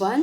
1۔